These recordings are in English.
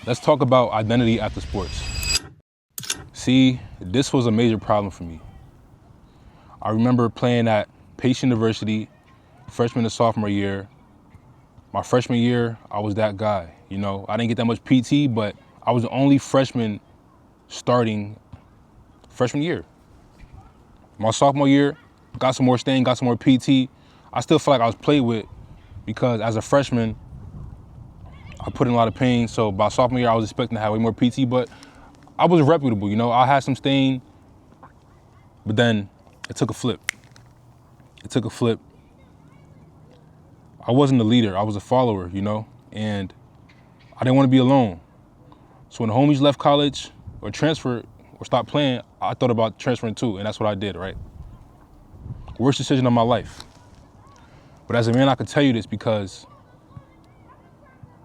Let's talk about identity after sports. See, this was a major problem for me. I remember playing at Pace University, freshman to sophomore year. My freshman year, I was that guy. You know, I didn't get that much PT, but I was the only freshman starting freshman year. My sophomore year, got some more staying, got some more PT. I still feel like I was played with because as a freshman, I put in a lot of pain. So by sophomore year, I was expecting to have way more PT, but I was reputable, you know. I had some stain, but then it took a flip. It took a flip. I wasn't a leader, I was a follower, you know, and I didn't want to be alone. So when the homies left college or transferred or stopped playing, I thought about transferring too, and that's what I did, right? Worst decision of my life. But as a man, I can tell you this because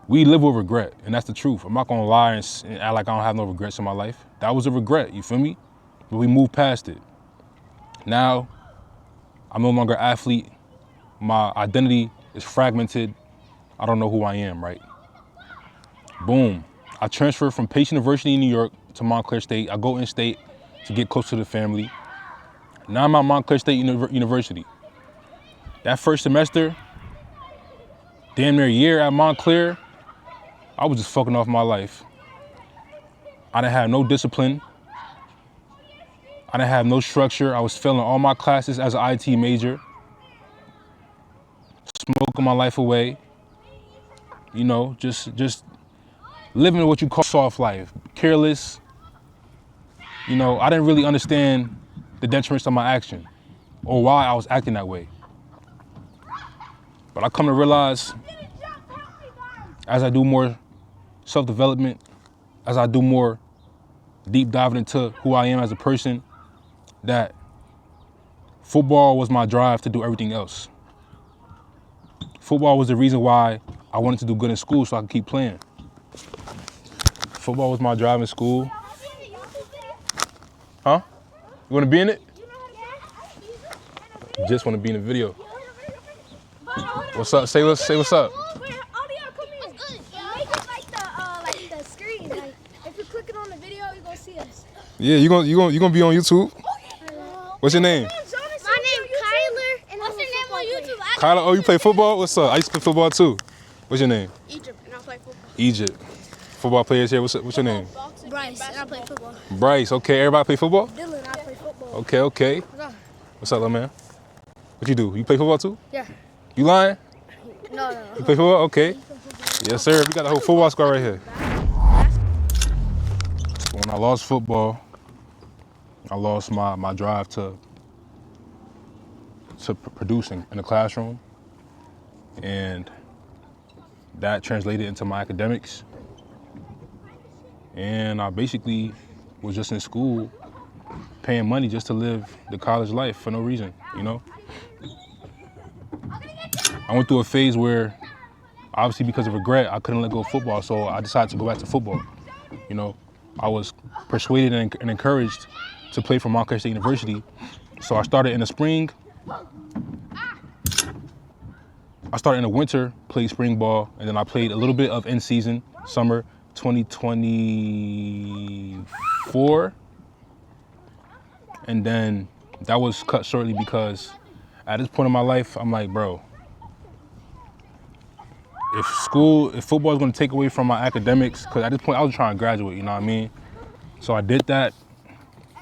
we live with regret, and that's the truth. I'm not gonna lie and act like I don't have no regrets in my life. That was a regret, you feel me? But we moved past it. Now, I'm no longer an athlete. My identity is fragmented. I don't know who I am, right? Boom. I transferred from Pace University in New York to Montclair State. I go in state to get close to the family. Now I'm at Montclair State University. That first semester, damn near a year at Montclair, I was just fucking off my life. I didn't have no discipline. I didn't have no structure. I was failing all my classes as an IT major. Smoking my life away. You know, just living what you call soft life. Careless. You know, I didn't really understand the detriments of my action or why I was acting that way. But I come to realize as I do more self-development, as I do more deep diving into who I am as a person, that football was my drive to do everything else. Football was the reason why I wanted to do good in school so I could keep playing. Football was my drive in school. Huh? You want to be in it? Just want to be in the video. What's up? Say what's up. Yeah, you gonna be on YouTube. What's your name? My name's Kyler, and what's your name on YouTube? Kyler, oh, you play football? What's up? I used to play football too. What's your name? Egypt, and I play football. Egypt. Football players here. What's your name? Bryce, and I play football. Bryce. Okay, everybody play football? Dylan, I play football. Okay. What's up, little man? What you do? You play football too? Yeah. You lying? No. You play football? Okay. Yes, sir. We got the whole football squad right here. When I lost football, I lost my drive to producing in the classroom, and that translated into my academics. And I basically was just in school paying money just to live the college life for no reason, you know? I went through a phase where, obviously because of regret, I couldn't let go of football, so I decided to go back to football. You know, I was persuaded and encouraged to play for Montclair State University. So I started in the spring. I started in the winter, played spring ball, and then I played a little bit of in-season, summer 2024. And then that was cut shortly because at this point in my life, I'm like, bro, if football is gonna take away from my academics, because at this point I was trying to graduate, you know what I mean? So I did that.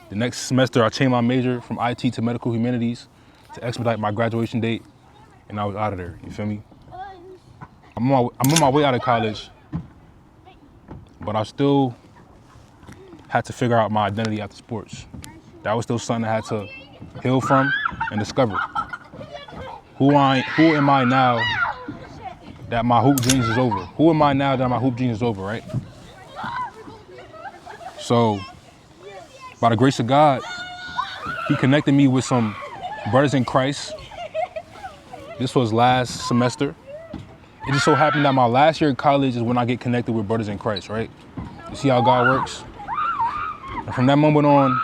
The next semester I changed my major from IT to medical humanities to expedite my graduation date, and I was out of there, you feel me? I'm on my way out of college, but I still had to figure out my identity after sports. That was still something I had to heal from and discover. Who am I now that my hoop dreams is over? Who am I now that my hoop dreams is over, right? So, by the grace of God, he connected me with some brothers in Christ. This was last semester. It just so happened that my last year of college is when I get connected with brothers in Christ, right? You see how God works? And from that moment on,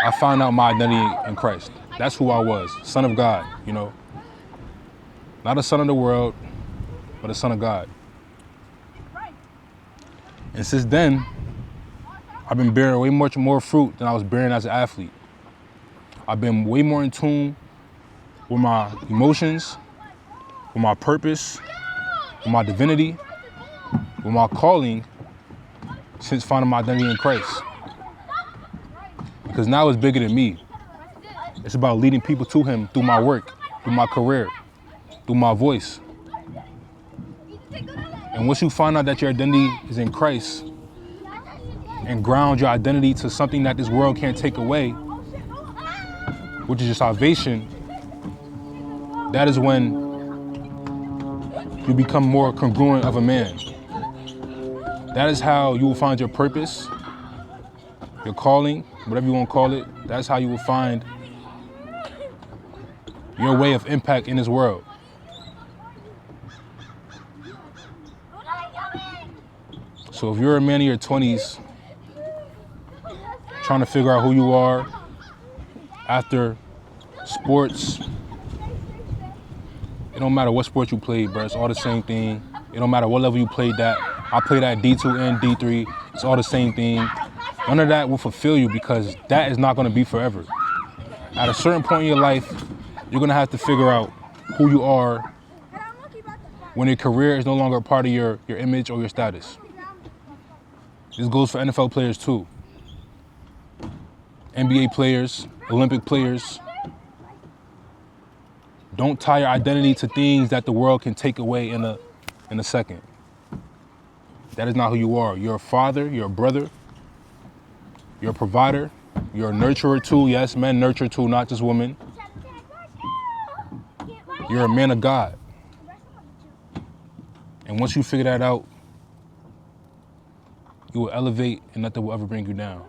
I found out my identity in Christ. That's who I was, son of God, you know? Not a son of the world, but a son of God. And since then, I've been bearing way much more fruit than I was bearing as an athlete. I've been way more in tune with my emotions, with my purpose, with my divinity, with my calling since finding my identity in Christ. Because now it's bigger than me. It's about leading people to him through my work, through my career, through my voice. And once you find out that your identity is in Christ and ground your identity to something that this world can't take away, which is your salvation, that is when you become more congruent of a man. That is how you will find your purpose, your calling, whatever you want to call it. That's how you will find your way of impact in this world. So if you're a man in your 20s trying to figure out who you are after sports, it don't matter what sport you played, bro. It's all the same thing. It don't matter what level you played at. I played at D2 and D3. It's all the same thing. None of that will fulfill you because that is not going to be forever. At a certain point in your life, you're going to have to figure out who you are when your career is no longer a part of your image or your status. This goes for NFL players too. NBA players, Olympic players. Don't tie your identity to things that the world can take away in a second. That is not who you are. You're a father, you're a brother, you're a provider, you're a nurturer too. Yes, men nurture too, not just women. You're a man of God. And once you figure that out, you will elevate and nothing will ever bring you down.